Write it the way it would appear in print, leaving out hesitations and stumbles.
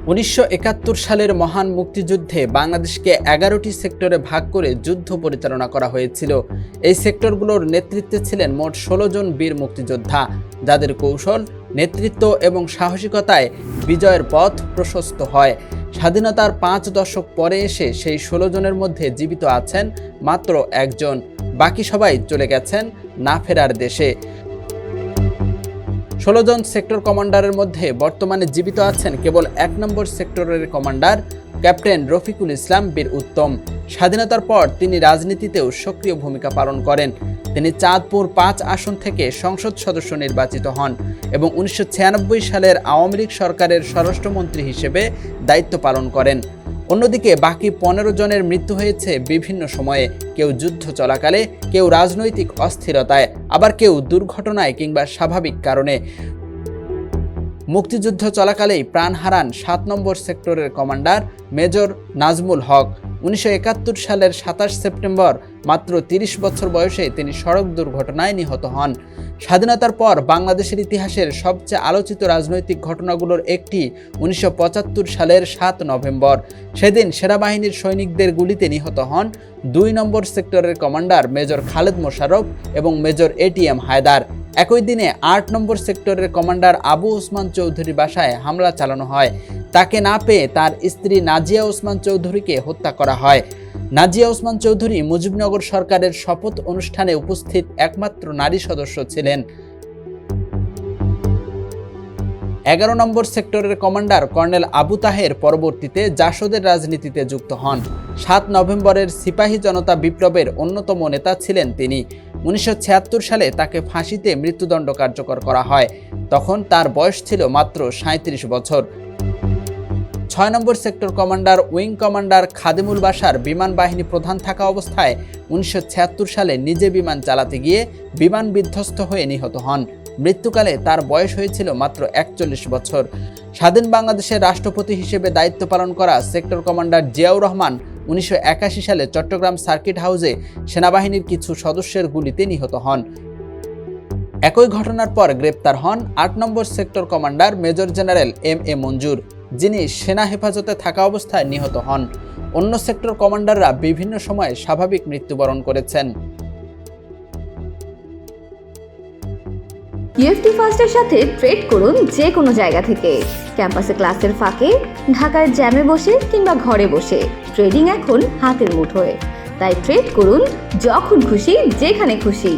1971 সালের মহান মুক্তিযুদ্ধে বাংলাদেশকে 11টি সেক্টরে ভাগ করে যুদ্ধ পরিচালনা করা হয়েছিল। এই সেক্টরগুলোর নেতৃত্বে ছিলেন মোট 16 জন বীর মুক্তিযোদ্ধা, যাদের কৌশল, নেতৃত্ব এবং সাহসিকতায় বিজয়ের পথ প্রশস্ত হয়। স্বাধীনতার 5 দশক পরে এসে সেই 16 জনের মধ্যে জীবিত আছেন মাত্র একজন, বাকি সবাই চলে গেছেন না ফেরার দেশে। 16 জন সেক্টর কমান্ডারের মধ্যে বর্তমানে জীবিত আছেন কেবল 1 নম্বর সেক্টরের কমান্ডার ক্যাপ্টেন রফিকুল ইসলাম বীর উত্তম। স্বাধীনতার পর তিনি রাজনীতিতেও সক্রিয় ভূমিকা পালন করেন। তিনি চাঁদপুর 5 আসন থেকে সংসদ সদস্য নির্বাচিত হন এবং 1996 সালের আওয়ামী লীগ সরকারের স্বরাষ্ট্রমন্ত্রী হিসেবে দায়িত্ব পালন করেন। অন্যদিকে বাকি 15 জনের মৃত্যু হয়েছে বিভিন্ন সময়ে, কেউ যুদ্ধ চলাকালে, কেউ রাজনৈতিক অস্থিরতায়, আবার কেউ দুর্ঘটনায় কিংবা স্বাভাবিক কারণে। মুক্তিযুদ্ধ চলাকালেই প্রাণ হারান 7 নম্বর সেক্টরের কমান্ডার মেজর নাজমুল হক। 1971 সালের 27 সেপ্টেম্বর মাত্র 30 বছর বয়সে তিনি সড়ক দুর্ঘটনায় নিহত হন। স্বাধীনতার পর বাংলাদেশের ইতিহাসের সবচেয়ে আলোচিত রাজনৈতিক ঘটনাগুলোর একটি 1975 সালের 7 নভেম্বর। সেদিন সেনাবাহিনীর সৈনিকদের গুলিতে নিহত হন 2 নম্বর সেক্টরের কমান্ডার মেজর খালেদ মোশাররফ এবং মেজর এটিএম হায়দার। একই দিনে 8 নম্বর সেক্টরের কমান্ডার আবু ওসমান চৌধুরী বাসায় হামলা চালানো হয়। তাকে না পেয়ে তার স্ত্রী নাজিয়া ওসমান চৌধুরীকে হত্যা করা হয়। নাজিয়া ওসমান চৌধুরী মুজিবনগর সরকারের শপথ অনুষ্ঠানে উপস্থিত একমাত্র নারী সদস্য ছিলেন। 11 নম্বর সেক্টরের কমান্ডার কর্নেল আবু তাহের পরবর্তীতে জাসদের রাজনীতিতে যুক্ত হন। 7 নভেম্বরের সিপাহী জনতা বিপ্লবের অন্যতম নেতা ছিলেন তিনি। 1976 সালে তাকে ফাঁসিতে মৃত্যুদণ্ড কার্যকর করা হয়। তখন তার বয়স ছিল মাত্র 37 বছর। 6 নম্বর sector commander wing commander Khademul Bashar বিমান বাহিনী প্রধান থাকা অবস্থায় 1976 সালে নিজে বিমান চালাতে গিয়ে বিমান বিধ্বস্ত হয়ে নিহত হন। মৃত্যুকালে তার বয়স হয়েছিল মাত্র 41 বছর। স্বাধীন বাংলাদেশের রাষ্ট্রপতি হিসেবে দায়িত্ব পালন করা সেক্টর কমান্ডার জিয়াউর রহমান 1981 সালে চট্টগ্রাম সার্কিট হাউসে সেনাবাহিনীর কিছু সদস্যের গুলিতে নিহত হন। একই ঘটনার পর গ্রেপ্তার হন 8 নম্বর sector commander major general M A. মঞ্জুর, যিনি সেনা হেফাজতে থাকা অবস্থায় নিহত হন। অন্য সেক্টর কমান্ডাররা বিভিন্ন সময়ে স্বাভাবিক মৃত্যুবরণ করেছেন। ইউএফটি ফার্স্টের সাথে ট্রেড করুন যে কোনো জায়গা থেকে। ক্যাম্পাসে ক্লাসের ফাঁকে, ঢাকার জ্যামে বসে কিংবা ঘরে বসে, ট্রেডিং এখন হাতের মুঠোয়। তাই ট্রেড করুন যখন খুশি, যেখানে খুশি।